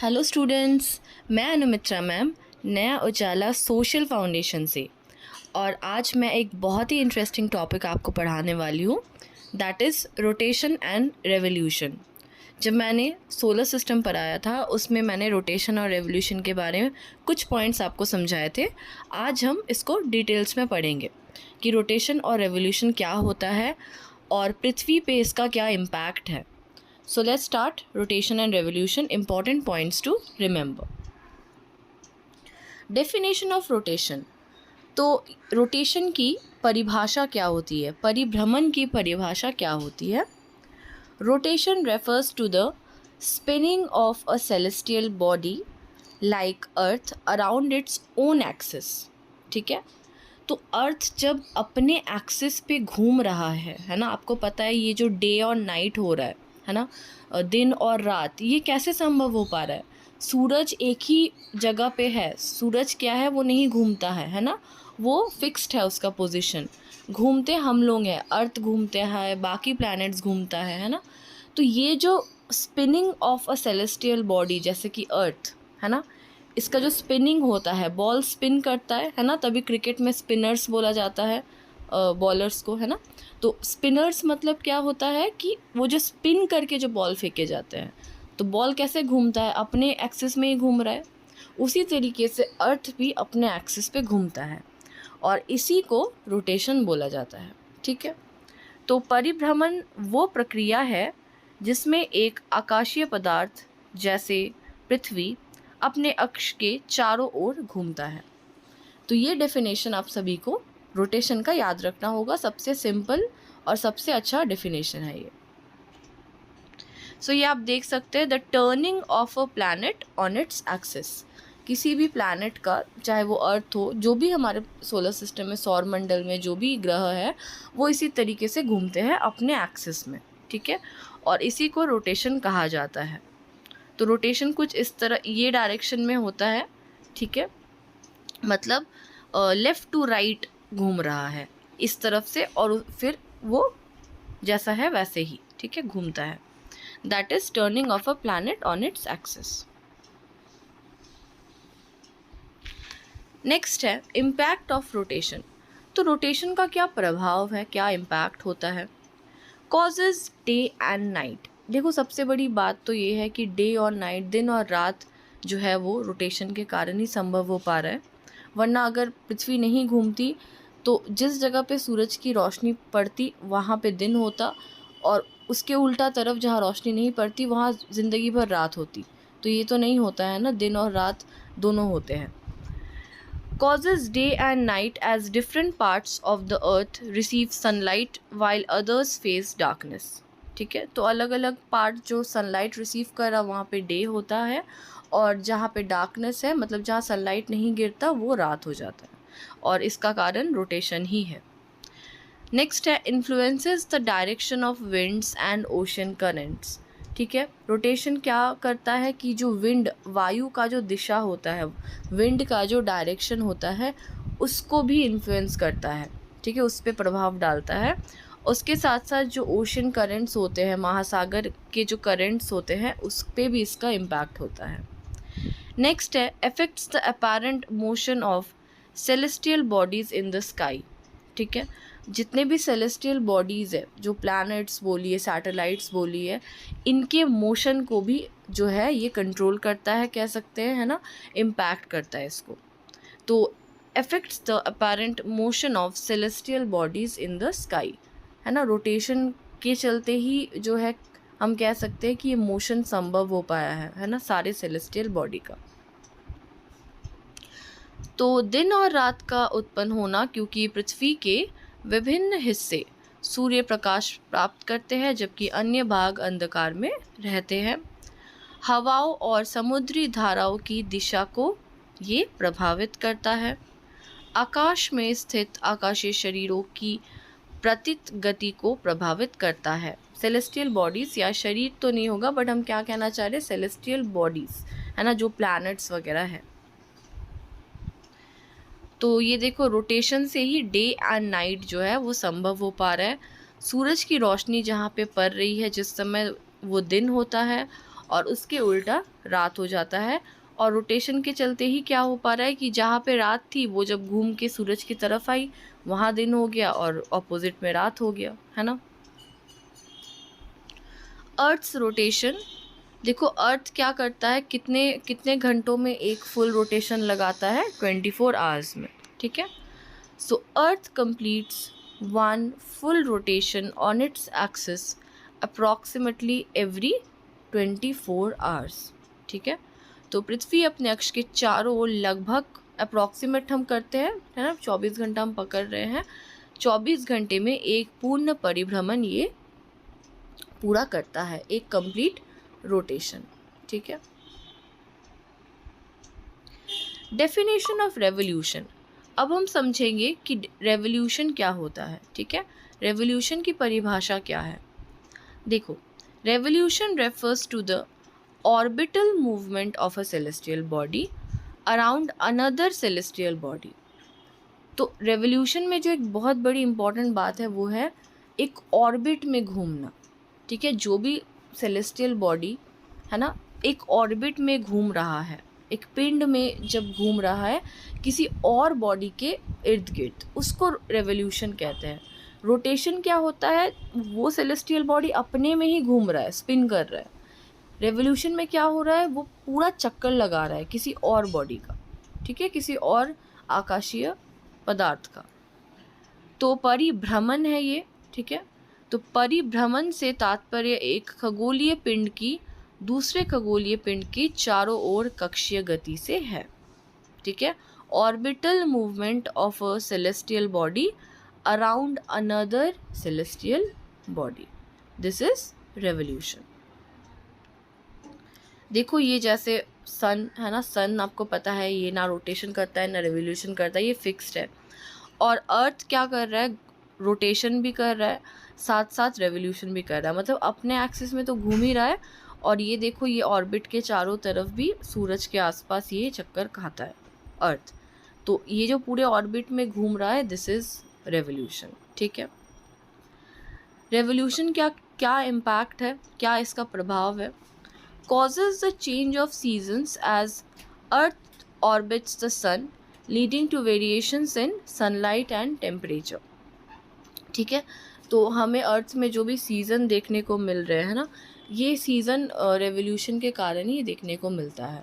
Hello students, मैं अनुमित्रा ma'am नया उजाला social foundation से। और आज मैं एक बहुत ही इंटरेस्टिंग टॉपिक आपको पढ़ाने वाली हूँ, that is rotation and revolution. जब मैंने सोलर सिस्टम पढ़ाया था उसमें मैंने रोटेशन और रेवोल्यूशन के बारे में कुछ पॉइंट्स आपको समझाए थे। आज हम इसको डिटेल्स में पढ़ेंगे कि रोटेशन और रेवोल्यूशन क्या होता है और पृथ्वी पे इसका क्या इम्पैक्ट है। So let's start rotation and revolution. Important points to remember. Definition of rotation. तो रोटेशन की परिभाषा क्या होती है, परिभ्रमण की परिभाषा क्या होती है? Rotation refers to the spinning of a celestial body like Earth around its own axis. ठीक है, तो अर्थ जब अपने एक्सिस पे घूम रहा है ना। आपको पता है ये जो डे और नाइट हो रहा है ना, दिन और रात, ये कैसे संभव हो पा रहा है? सूरज एक ही जगह पे है, सूरज क्या है, वो नहीं घूमता है ना, वो फिक्स्ड है उसका पोजीशन। घूमते हम लोग हैं, अर्थ घूमते हैं, बाकी प्लैनेट्स घूमता है ना। तो ये जो spinning of a celestial body जैसे कि अर्थ है ना, इसका जो स्पिनिंग होता है, बॉल स्पिन करता है ना, तभी क्रिकेट में स्पिनर्स बोला जाता है बॉलर्स को, है ना। तो स्पिनर्स मतलब क्या होता है कि वो जो स्पिन करके जो बॉल फेंके जाते हैं। तो बॉल कैसे घूमता है? अपने एक्सिस में ही घूम रहा है। उसी तरीके से अर्थ भी अपने एक्सिस पे घूमता है और इसी को रोटेशन बोला जाता है। ठीक है, तो परिभ्रमण वो प्रक्रिया है जिसमें एक आकाशीय पदार्थ जैसे पृथ्वी अपने अक्ष के चारों ओर घूमता है। तो ये डेफिनेशन आप सभी को रोटेशन का याद रखना होगा। सबसे सिंपल और सबसे अच्छा डेफिनेशन है ये। सो ये आप देख सकते हैं, the turning of a planet on its axis. किसी भी प्लैनेट का, चाहे वो अर्थ हो, जो भी हमारे सोलर सिस्टम में, सौर मंडल में जो भी ग्रह है, वो इसी तरीके से घूमते हैं अपने एक्सिस में। ठीक है, और इसी को रोटेशन कहा जाता है। तो रोटेशन कुछ इस तरह, ये डायरेक्शन में होता है। ठीक है, मतलब लेफ़्ट टू राइट घूम रहा है इस तरफ से, और फिर वो जैसा है वैसे ही, ठीक है, घूमता है। That is turning of a planet on its axis. Next है इम्पैक्ट ऑफ रोटेशन। तो रोटेशन का क्या प्रभाव है, क्या इम्पैक्ट होता है? Causes day and night. देखो, सबसे बड़ी बात तो ये है कि डे और नाइट, दिन और रात जो है वो रोटेशन के कारण ही संभव हो पा रहा है। वरना अगर पृथ्वी नहीं घूमती तो जिस जगह पे सूरज की रोशनी पड़ती वहाँ पे दिन होता, और उसके उल्टा तरफ जहाँ रोशनी नहीं पड़ती वहाँ ज़िंदगी भर रात होती। तो ये तो नहीं होता है ना, दिन और रात दोनों होते हैं। Causes day and night as different parts of the earth receive sunlight while others face darkness. ठीक है, तो अलग अलग पार्ट जो सनलाइट रिसीव कर रहा वहाँ पे डे होता है, और जहाँ पे डार्कनेस है, मतलब जहाँ सनलाइट नहीं गिरता, वो रात हो जाता है, और इसका कारण रोटेशन ही है। नेक्स्ट है influences the direction of winds and ocean currents. ठीक है, रोटेशन क्या करता है कि जो विंड, वायु का जो दिशा होता है, विंड का जो डायरेक्शन होता है, उसको भी इन्फ्लुएंस करता है। ठीक है, उस पर प्रभाव डालता है। उसके साथ साथ जो ओशन करेंट्स होते हैं, महासागर के जो करेंट्स होते हैं, उस पर भी इसका इम्पैक्ट होता है। नेक्स्ट है affects the apparent motion of celestial bodies in the sky. ठीक है, जितने भी सेलेस्टियल बॉडीज़ है, जो प्लैनेट्स बोलिए, सैटेलाइट्स बोलिए, इनके मोशन को भी जो है ये कंट्रोल करता है, कह सकते हैं, है ना, इम्पैक्ट करता है इसको। तो affects the apparent motion of celestial bodies in the sky, है ना। रोटेशन के चलते ही जो है हम कह सकते हैं कि ये मोशन संभव हो पाया है ना, सारे सेलेस्टियल बॉडी का। तो दिन और रात का उत्पन्न होना, क्योंकि पृथ्वी के विभिन्न हिस्से सूर्य प्रकाश प्राप्त करते हैं जबकि अन्य भाग अंधकार में रहते हैं। हवाओं और समुद्री धाराओं की दिशा को ये प्रभावित करता है। आकाश में स्थित आकाशीय शरीरों की प्रतित गति को प्रभावित करता है। सेलेस्टियल बॉडीज़, या शरीर तो नहीं होगा, बट हम क्या कहना चाह रहे हैं, सेलेस्टियल बॉडीज़, है ना, जो प्लैनेट्स वगैरह है। तो ये देखो, रोटेशन से ही डे एंड नाइट जो है वो संभव हो पा रहा है। सूरज की रोशनी जहाँ पे पड़ रही है जिस समय, वो दिन होता है, और उसके उल्टा रात हो जाता है। और रोटेशन के चलते ही क्या हो पा रहा है कि जहाँ पे रात थी वो जब घूम के सूरज की तरफ आई वहाँ दिन हो गया और ऑपोजिट में रात हो गया, है ना। अर्थ्स रोटेशन, देखो अर्थ क्या करता है, कितने कितने घंटों में एक फुल रोटेशन लगाता है, 24 आवर्स में, ठीक है। So earth completes one full rotation on its axis approximately every 24 hours, ठीक है। तो पृथ्वी अपने अक्ष के चारों ओर लगभग, अप्रॉक्सीमेट हम करते हैं, है ना, 24 घंटा हम पकड़ रहे हैं, 24 घंटे में एक पूर्ण परिभ्रमण ये पूरा करता है, एक कंप्लीट रोटेशन, ठीक है। डेफिनेशन ऑफ रेवोल्यूशन, अब हम समझेंगे कि रेवोल्यूशन क्या होता है, ठीक है। रेवोल्यूशन की परिभाषा क्या है, देखो, revolution refers to the orbital movement of a celestial body around another celestial body. तो रेवोल्यूशन में जो एक बहुत बड़ी इंपॉर्टेंट बात है वो है एक ऑर्बिट में घूमना, ठीक है। जो भी सेलेस्टियल बॉडी है ना, एक ऑर्बिट में घूम रहा है, एक पिंड में जब घूम रहा है किसी और बॉडी के इर्द गिर्द, उसको रेवोल्यूशन कहते हैं। रोटेशन क्या होता है, वो सेलेस्टियल बॉडी अपने में ही घूम रहा है, स्पिन कर रहा है। रेवोल्यूशन में क्या हो रहा है, वो पूरा चक्कर लगा रहा है किसी और बॉडी का, ठीक है, किसी और आकाशीय पदार्थ का। तो परिभ्रमण है ये, ठीक है। तो परिभ्रमण से तात्पर्य एक खगोलीय पिंड की दूसरे खगोलीय पिंड की चारों ओर कक्षीय गति से है, ठीक है। Orbital movement of a celestial body around another celestial body, this is revolution. देखो ये जैसे सन है ना, सन आपको पता है ये ना रोटेशन करता है ना रेवोल्यूशन करता है, ये फिक्स्ड है। और अर्थ क्या कर रहा है, रोटेशन भी कर रहा है, साथ साथ रेवोल्यूशन भी कर रहा है, मतलब अपने एक्सिस में तो घूम ही रहा है। और ये देखो ये ऑर्बिट के चारों तरफ भी सूरज के आसपास ये चक्कर खाता है अर्थ। तो ये जो पूरे ऑर्बिट में घूम रहा है, दिस इज रेवोल्यूशन, ठीक है। रेवोल्यूशन क्या क्या इम्पैक्ट है, क्या इसका प्रभाव है। causes the change of seasons as Earth orbits the Sun, leading to variations in sunlight and temperature, ठीक है। तो हमें अर्थ में जो भी सीज़न देखने को मिल रहे हैं ना, ये सीज़न रेवोल्यूशन के कारण ही देखने को मिलता है।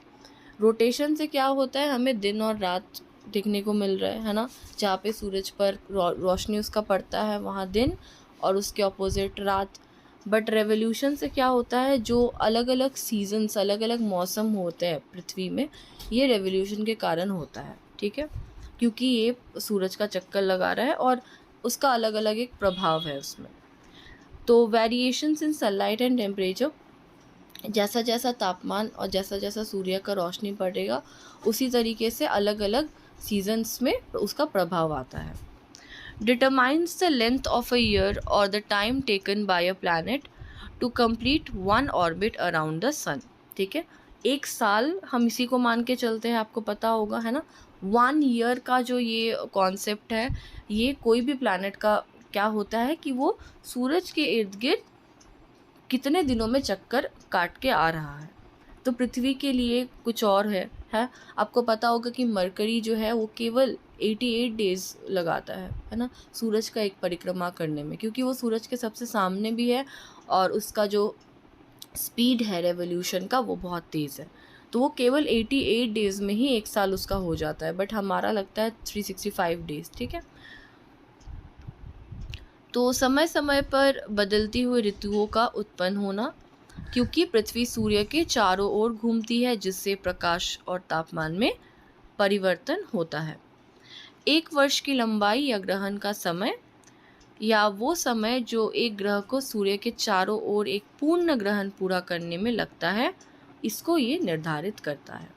रोटेशन से क्या होता है, हमें दिन और रात देखने को मिल रहा है ना, जहाँ पे सूरज पर रोशनी उसका पड़ता है वहाँ दिन और उसके ऑपोजिट रात। बट रेवोल्यूशन से क्या होता है, जो अलग अलग सीजन्स, अलग अलग मौसम होते हैं पृथ्वी में, ये रेवोल्यूशन के कारण होता है, ठीक है, क्योंकि ये सूरज का चक्कर लगा रहा है और उसका अलग अलग एक प्रभाव है उसमें। तो variations in sunlight and temperature, जैसा जैसा तापमान और जैसा जैसा सूर्य का रोशनी पड़ेगा उसी तरीके से अलग अलग सीजन्स में उसका प्रभाव आता है। determines the length of a year or the time taken by a planet to complete one orbit around the sun, ठीक है। एक साल हम इसी को मान के चलते हैं, आपको पता होगा है ना। 1 ईयर का जो ये कॉन्सेप्ट है, ये कोई भी प्लैनेट का क्या होता है कि वो सूरज के इर्द गिर्द कितने दिनों में चक्कर काट के आ रहा है। तो पृथ्वी के लिए कुछ और है। आपको पता होगा कि मरकरी जो है वो केवल 88 डेज लगाता है ना, सूरज का एक परिक्रमा करने में, क्योंकि वो सूरज के सबसे सामने भी है और उसका जो स्पीड है रेवोल्यूशन का वो बहुत तेज़ है। तो वो केवल 88 डेज में ही एक साल उसका हो जाता है, बट हमारा लगता है 365 डेज, ठीक है। तो समय समय पर बदलती हुई ऋतुओं का उत्पन्न होना, क्योंकि पृथ्वी सूर्य के चारों ओर घूमती है, जिससे प्रकाश और तापमान में परिवर्तन होता है। एक वर्ष की लंबाई या ग्रहण का समय या वो समय जो एक ग्रह को सूर्य के चारों ओर एक पूर्ण ग्रहण पूरा करने में लगता है, इसको ये निर्धारित करता है।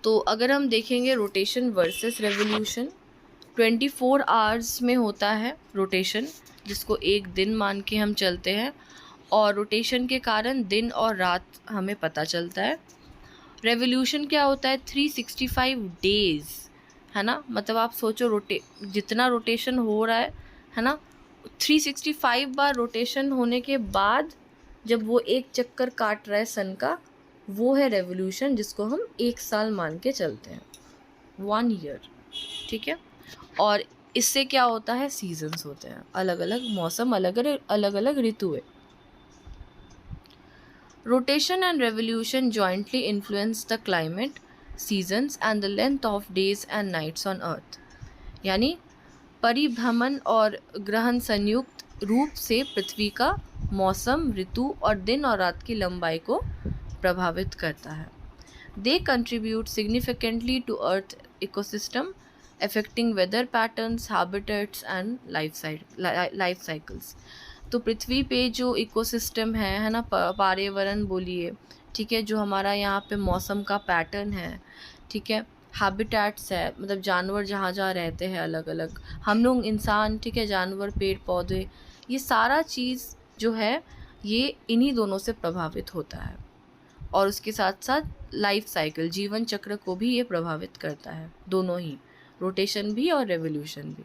तो अगर हम देखेंगे रोटेशन वर्सेस रेवोल्यूशन, 24 आवर्स में होता है रोटेशन, जिसको एक दिन मान के हम चलते हैं, और रोटेशन के कारण दिन और रात हमें पता चलता है। रेवोल्यूशन क्या होता है, 365 डेज, है ना, मतलब आप सोचो जितना रोटेशन हो रहा है ना, 365 बार रोटेशन होने के बाद जब वो एक चक्कर काट रहा है सन का, वो है रेवोल्यूशन, जिसको हम 1 साल मान के चलते हैं, 1 ईयर, ठीक है। और इससे क्या होता है, सीजन्स होते हैं, अलग अलग मौसम, अलग अलग ऋतु है। Rotation and revolution jointly influence the climate, seasons and the length of days and nights on earth. यानी परिभ्रमण और ग्रहण संयुक्त रूप से पृथ्वी का मौसम, ऋतु और दिन और रात की लंबाई को प्रभावित करता है। They contribute significantly to earth ecosystem, affecting weather patterns, habitats and life cycles। तो पृथ्वी पे जो इकोसिस्टम है ना, पर्यावरण बोलिए, ठीक है, जो हमारा यहाँ पे मौसम का पैटर्न है, ठीक है, हैबिटेट्स है, मतलब जानवर जहाँ जहाँ रहते हैं अलग अलग, हम लोग इंसान, ठीक है, जानवर, पेड़ पौधे, ये सारा चीज़ जो है ये इन्हीं दोनों से प्रभावित होता है। और उसके साथ साथ लाइफ साइकिल, जीवन चक्र को भी ये प्रभावित करता है, दोनों ही, रोटेशन भी और रेवोल्यूशन भी।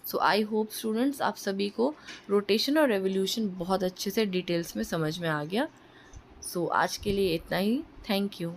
सो आई होप स्टूडेंट्स आप सभी को रोटेशन और रेवोल्यूशन बहुत अच्छे से डिटेल्स में समझ में आ गया। सो आज के लिए इतना ही। Thank you.